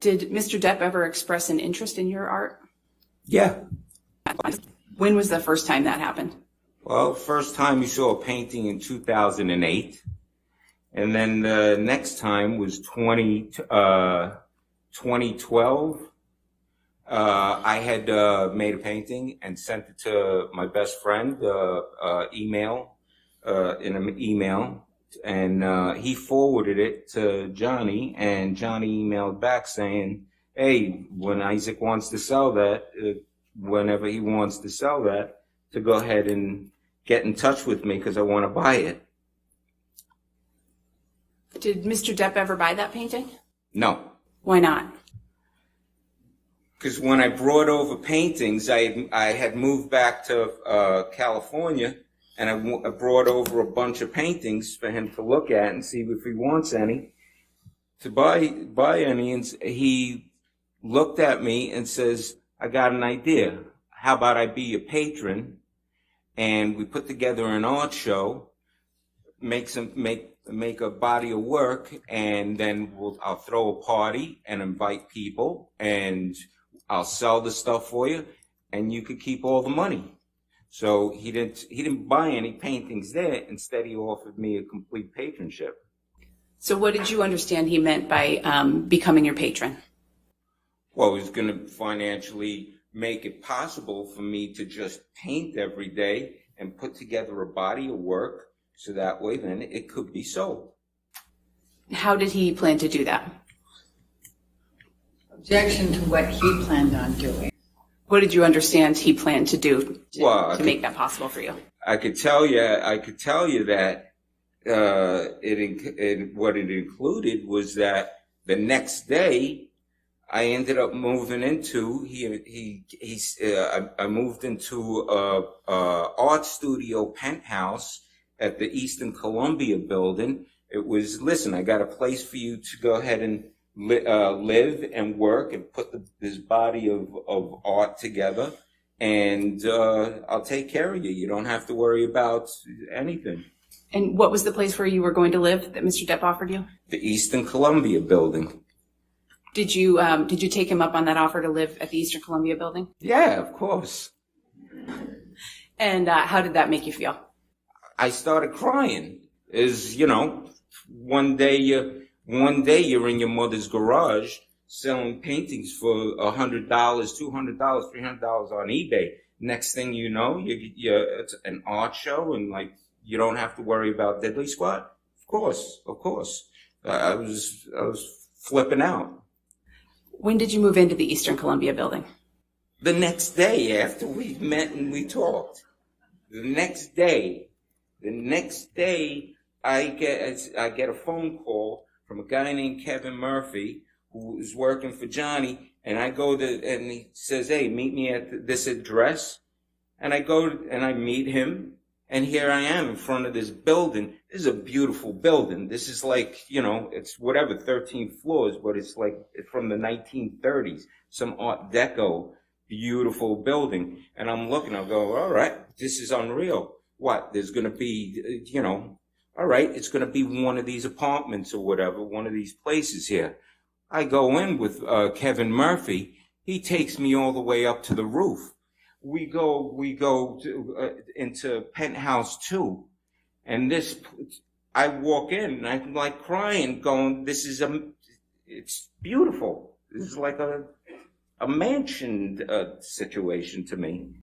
Did Mr. Depp ever express an interest in your art? Yeah. When was the first time that happened? Well, first time you saw a painting in 2008. And then the next time was 2012. I had made a painting and sent it to my best friend, in an email. And he forwarded it to Johnny, and Johnny emailed back saying, hey, when Isaac wants to sell that, whenever he wants to sell that, to go ahead and get in touch with me because I want to buy it. Did Mr. Depp ever buy that painting? No. Why not? Because when I brought over paintings, I had moved back to California, and I brought over a bunch of paintings for him to look at and see if he wants any, to buy any. And he looked at me and says, I got an idea. How about I be your patron, and we put together an art show, make a body of work, and then I'll throw a party and invite people, and I'll sell the stuff for you, and you could keep all the money. So he didn't buy any paintings there. Instead, he offered me a complete patronship. So what did you understand he meant by becoming your patron? Well, he's going to financially make it possible for me to just paint every day and put together a body of work, so that way then it could be sold. How did he plan to do that? Objection to what he planned on doing. What did you understand he planned to do to make that possible for you? I could tell you that what it included was that the next day I ended up moving into I moved into a art studio penthouse at the Eastern Columbia building. It was, listen, I got a place for you to go ahead and live and work and put this body of art together, and I'll take care of you. You don't have to worry about anything. And what was the place where you were going to live that Mr. Depp offered you? The Eastern Columbia building. Did you take him up on that offer to live at the Eastern Columbia building? Yeah, of course. And how did that make you feel? I started crying. One day you're in your mother's garage selling paintings for $100, $200, $300 on eBay. Next thing you know, it's an art show, and you don't have to worry about Deadly Squad. Of course. I was flipping out. When did you move into the Eastern Columbia building? The next day after we met and we talked. The next day, I get a phone call from a guy named Kevin Murphy, who is working for Johnny, and I go and he says, hey, meet me at this address. And I go and I meet him, and here I am in front of this building. This is a beautiful building. This is it's 13 floors, but it's from the 1930s, some Art Deco, beautiful building. And I'm looking, I go, all right, this is unreal. What? There's going to be, all right, it's going to be one of these apartments or whatever, one of these places here. I go in with Kevin Murphy. He takes me all the way up to the roof. We go into penthouse 2, and I walk in and I'm crying, going, it's beautiful. This is like a mansion situation to me.